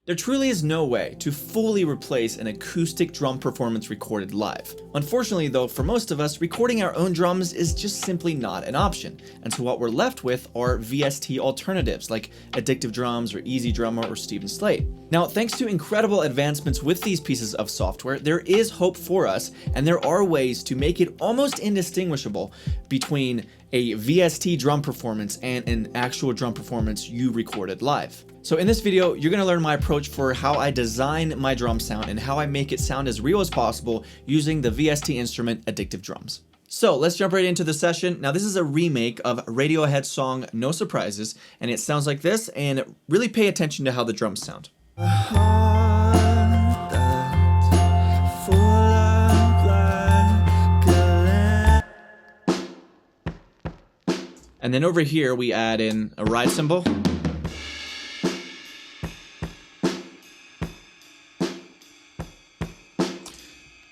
There truly is no way to fully replace an acoustic drum performance recorded live. Unfortunately though, for most of us, recording our own drums is just simply not an option. And so what we're left with are VST alternatives like Addictive Drums or Easy Drummer or Steven Slate. Now, thanks to incredible advancements with these pieces of software, there is hope for us, and there are ways to make it almost indistinguishable between a VST drum performance and an actual drum performance you recorded live. So in this video, you're gonna learn my approach for how I design my drum sound and how I make it sound as real as possible using the VST instrument Addictive Drums. So let's jump right into the session. Now this is a remake of Radiohead's song No Surprises, and it sounds like this, and really pay attention to how the drums sound. And then over here we add in a ride cymbal.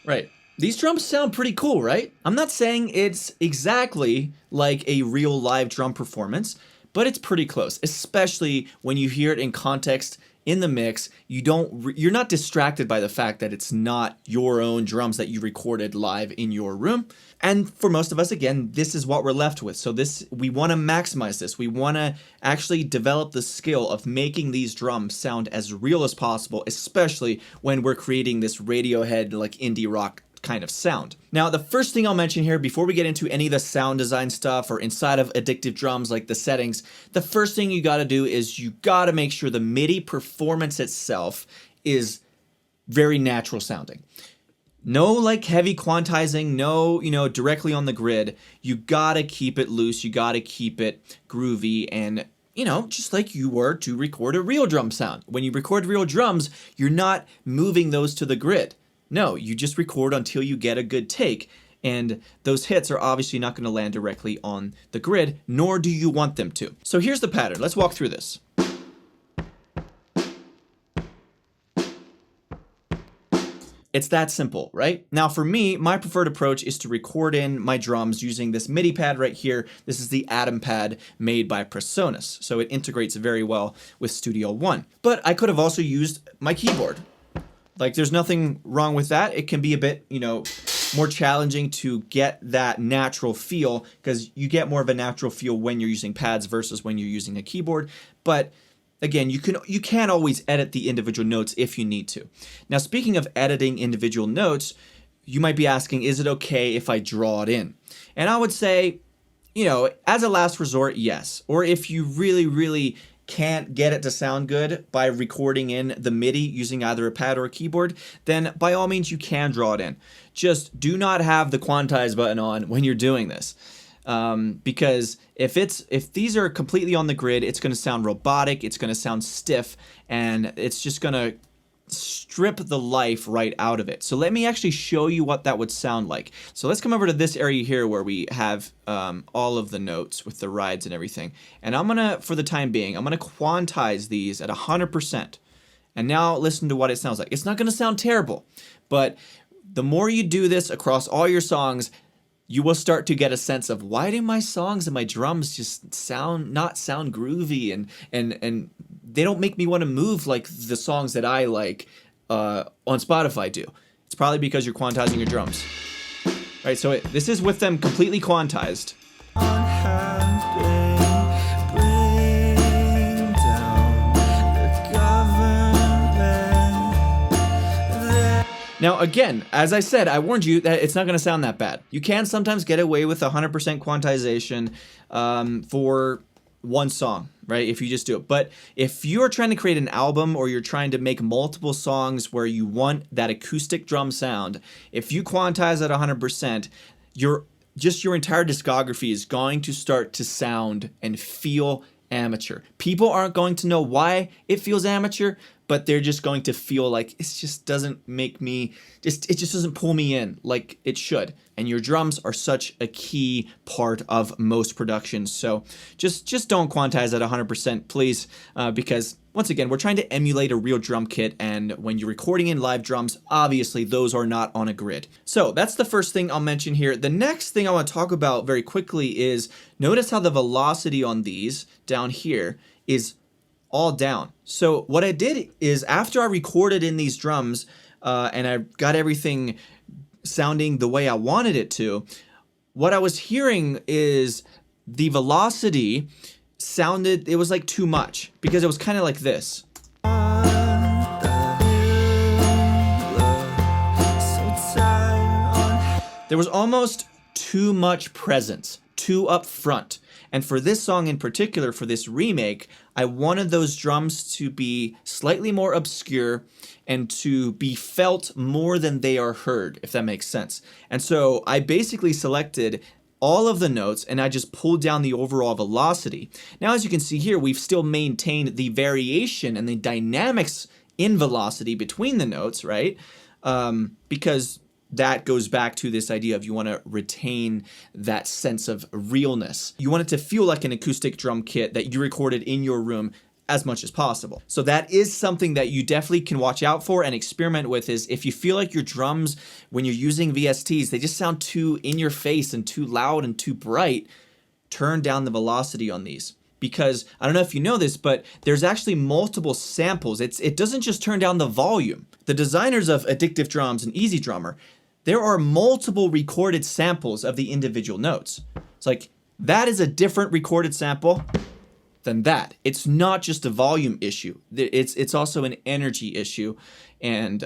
Right. These drums sound pretty cool, right? I'm not saying it's exactly like a real live drum performance, but it's pretty close, especially when you hear it in context in the mix. You're not distracted by the fact that it's not your own drums that you recorded live in your room. And for most of us, again, this is what we're left with. So we want to maximize this. We want to actually develop the skill of making these drums sound as real as possible, especially when we're creating this Radiohead like indie rock kind of sound. Now, the first thing I'll mention here before we get into any of the sound design stuff or inside of Addictive Drums like the settings, the first thing you got to do is you got to make sure the MIDI performance itself is very natural sounding. No like heavy quantizing, no, directly on the grid. You gotta keep it loose, you gotta keep it groovy and, just like you were to record a real drum sound. When you record real drums, you're not moving those to the grid. No, you just record until you get a good take. And those hits are obviously not gonna land directly on the grid, nor do you want them to. So here's the pattern, let's walk through this. It's that simple, right? Now for me, my preferred approach is to record in my drums using this MIDI pad right here. This is the Atom pad made by Presonus, so it integrates very well with Studio One. But I could have also used my keyboard. Like there's nothing wrong with that. It can be a bit, more challenging to get that natural feel because you get more of a natural feel when you're using pads versus when you're using a keyboard. But again, you can always edit the individual notes if you need to. Now, speaking of editing individual notes, you might be asking, is it okay if I draw it in? And I would say, as a last resort, yes. Or if you really, really can't get it to sound good by recording in the MIDI using either a pad or a keyboard, then by all means you can draw it in. Just do not have the quantize button on when you're doing this. Because if these are completely on the grid, it's going to sound robotic, it's going to sound stiff, and it's just going to strip the life right out of it. So let me actually show you what that would sound like. So let's come over to this area here where we have all of the notes with the rides and everything. And I'm going to, for the time being, I'm going to quantize these at 100%. And now listen to what it sounds like. It's not going to sound terrible, but the more you do this across all your songs, you will start to get a sense of why do my songs and my drums just not sound groovy and they don't make me want to move like the songs that I like on Spotify do. It's probably because you're quantizing your drums. All right, so this is with them completely quantized. Now again, as I said, I warned you that it's not going to sound that bad. You can sometimes get away with 100% quantization for one song, right? If you just do it. But if you're trying to create an album or you're trying to make multiple songs where you want that acoustic drum sound, if you quantize at 100%, your entire discography is going to start to sound and feel amateur. People aren't going to know why it feels amateur, but they're just going to feel like it just doesn't make me, it just doesn't pull me in like it should. And your drums are such a key part of most productions. So just don't quantize at 100%, please, because once again, we're trying to emulate a real drum kit, and when you're recording in live drums, obviously those are not on a grid. So that's the first thing I'll mention here. The next thing I want to talk about very quickly is notice how the velocity on these down here is all down. So what I did is after I recorded in these drums and I got everything sounding the way I wanted it to, what I was hearing is the velocity sounded, it was like too much because it was kind of like this. There was almost too much presence, too upfront. And for this song in particular, for this remake, I wanted those drums to be slightly more obscure and to be felt more than they are heard, if that makes sense. And so I basically selected all of the notes and I just pulled down the overall velocity. Now, as you can see here, we've still maintained the variation and the dynamics in velocity between the notes, right? Because that goes back to this idea of you want to retain that sense of realness. You want it to feel like an acoustic drum kit that you recorded in your room as much as possible. So that is something that you definitely can watch out for and experiment with, is if you feel like your drums, when you're using VSTs, they just sound too in your face and too loud and too bright, turn down the velocity on these. Because I don't know if you know this, but there's actually multiple samples. It doesn't just turn down the volume. The designers of Addictive Drums and Easy Drummer, there are multiple recorded samples of the individual notes. It's like, that is a different recorded sample than that. It's not just a volume issue. It's also an energy issue. And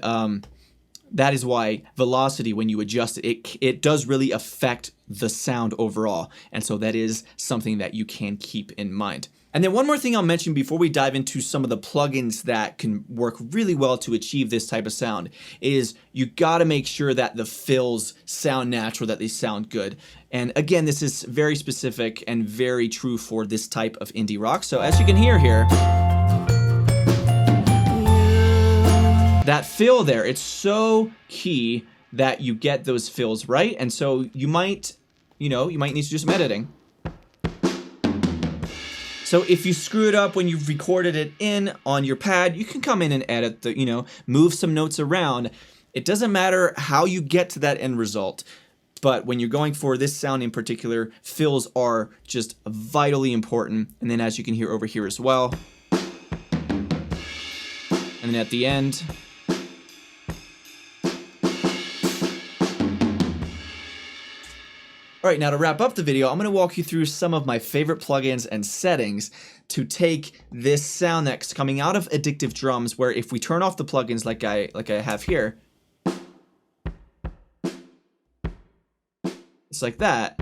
that is why velocity, when you adjust it, it does really affect the sound overall. And so that is something that you can keep in mind. And then one more thing I'll mention before we dive into some of the plugins that can work really well to achieve this type of sound is you gotta make sure that the fills sound natural, that they sound good. And again, this is very specific and very true for this type of indie rock. So as you can hear here, that fill there, it's so key that you get those fills right. And so you might need to do some editing. So if you screw it up when you've recorded it in on your pad, you can come in and edit the, move some notes around. It doesn't matter how you get to that end result, but when you're going for this sound in particular, fills are just vitally important. And then as you can hear over here as well. And then at the end, all right, now to wrap up the video, I'm gonna walk you through some of my favorite plugins and settings to take this sound that's coming out of Addictive Drums, where if we turn off the plugins like I have here, it's like that.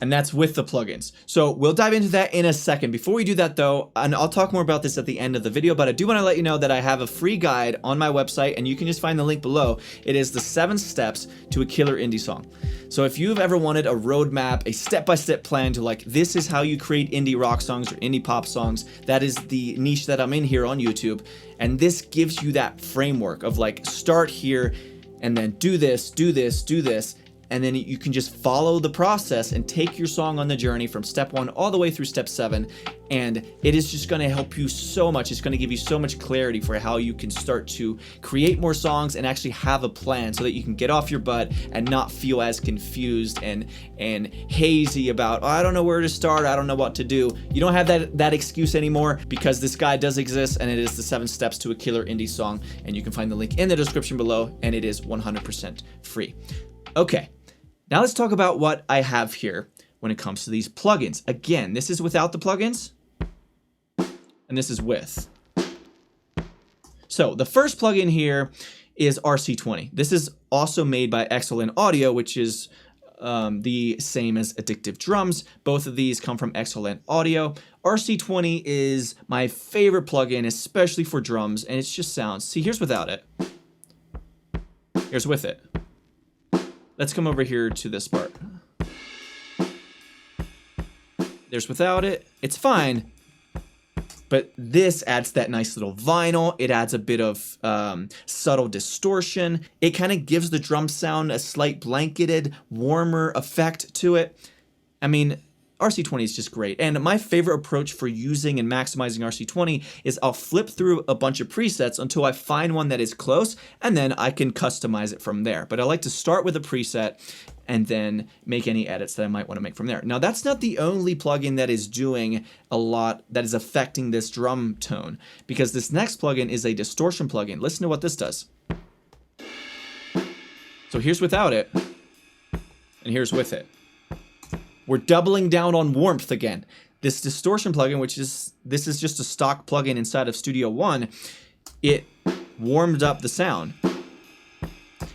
And that's with the plugins. So we'll dive into that in a second. Before we do that though, and I'll talk more about this at the end of the video, but I do want to let you know that I have a free guide on my website, and you can just find the link below. It is the 7 steps to a killer indie song. So if you've ever wanted a roadmap, a step-by-step plan to like, this is how you create indie rock songs or indie pop songs, that is the niche that I'm in here on YouTube. And this gives you that framework of like, start here and then do this, do this, do this. And then you can just follow the process and take your song on the journey from step 1 all the way through step 7. And it is just gonna help you so much. It's gonna give you so much clarity for how you can start to create more songs and actually have a plan so that you can get off your butt and not feel as confused and hazy about, oh, I don't know where to start, I don't know what to do. You don't have that excuse anymore, because this guide does exist, and it is the 7 steps to a killer indie song. And you can find the link in the description below, and it is 100% free. Okay. Now let's talk about what I have here when it comes to these plugins. Again, this is without the plugins, and this is with. So the first plugin here is RC20. This is also made by Excellent Audio, which is the same as Addictive Drums. Both of these come from Excellent Audio. RC20 is my favorite plugin, especially for drums, and it's just sounds. See, here's without it. Here's with it. Let's come over here to this part. There's without it. It's fine. But this adds that nice little vinyl. It adds a bit of subtle distortion. It kind of gives the drum sound a slight blanketed, warmer effect to it. I mean, RC20 is just great. And my favorite approach for using and maximizing RC20 is I'll flip through a bunch of presets until I find one that is close, and then I can customize it from there. But I like to start with a preset and then make any edits that I might want to make from there. Now, that's not the only plugin that is doing a lot, that is affecting this drum tone, because this next plugin is a distortion plugin. Listen to what this does. So here's without it, and here's with it. We're doubling down on warmth again. This distortion plugin, this is just a stock plugin inside of Studio One, it warmed up the sound.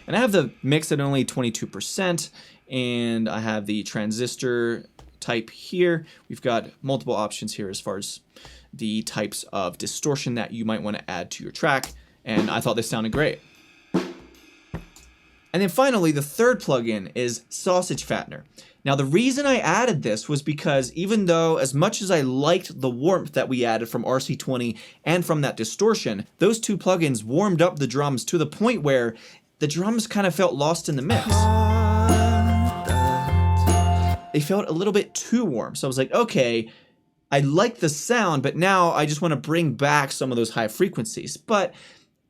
And I have the mix at only 22%, and I have the transistor type here. We've got multiple options here as far as the types of distortion that you might want to add to your track, and I thought this sounded great. And then finally, the third plugin is Sausage Fattener. Now, the reason I added this was because even though as much as I liked the warmth that we added from RC20 and from that distortion, those two plugins warmed up the drums to the point where the drums kind of felt lost in the mix. They felt a little bit too warm. So I was like, okay, I like the sound, but now I just want to bring back some of those high frequencies. But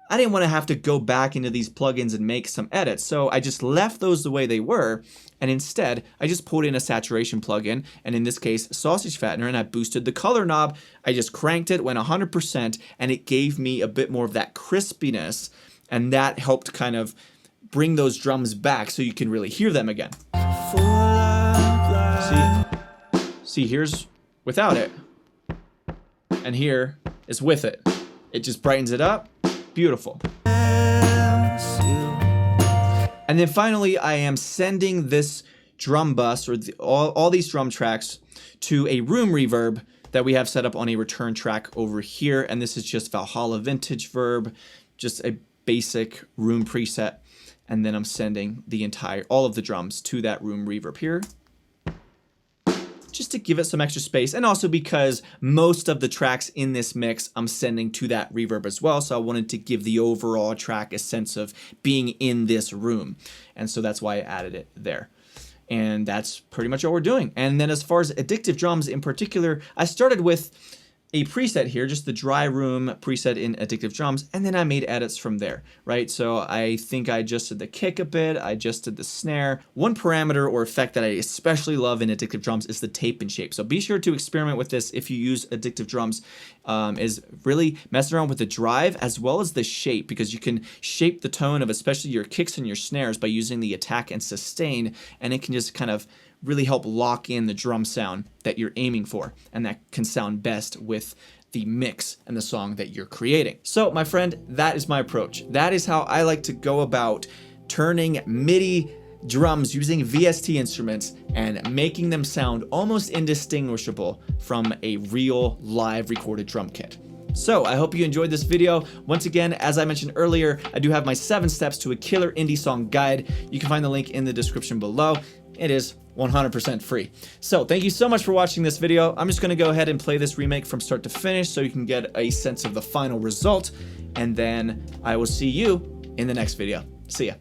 I didn't want to have to go back into these plugins and make some edits. So I just left those the way they were. And instead, I just pulled in a saturation plugin, and in this case, Sausage Fattener, and I boosted the color knob. I just cranked it, went 100%, and it gave me a bit more of that crispiness. And that helped kind of bring those drums back so you can really hear them again. See, here's without it. And here is with it. It just brightens it up. Beautiful. And then finally, I am sending this drum bus, or all these drum tracks, to a room reverb that we have set up on a return track over here. And this is just Valhalla Vintage Verb, just a basic room preset, and then I'm sending all of the drums to that room reverb here, just to give it some extra space, and also because most of the tracks in this mix I'm sending to that reverb as well, so I wanted to give the overall track a sense of being in this room, and so that's why I added it there. And that's pretty much all we're doing. And then as far as Addictive Drums in particular, I started with a preset here, just the dry room preset in Addictive Drums, and then I made edits from there, right? So I think I adjusted the kick a bit, I adjusted the snare. One parameter or effect that I especially love in Addictive Drums is the tape and shape. So be sure to experiment with this if you use Addictive Drums, is really messing around with the drive as well as the shape, because you can shape the tone of especially your kicks and your snares by using the attack and sustain, and it can just kind of really help lock in the drum sound that you're aiming for, and that can sound best with the mix and the song that you're creating. So my friend, that is my approach. That is how I like to go about turning MIDI drums using VST instruments and making them sound almost indistinguishable from a real live recorded drum kit. So I hope you enjoyed this video. Once again, as I mentioned earlier, I do have my 7 steps to a killer indie song guide. You can find the link in the description below. It is 100% free. So thank you so much for watching this video. I'm just gonna go ahead and play this remake from start to finish so you can get a sense of the final result, and then I will see you in the next video. See ya.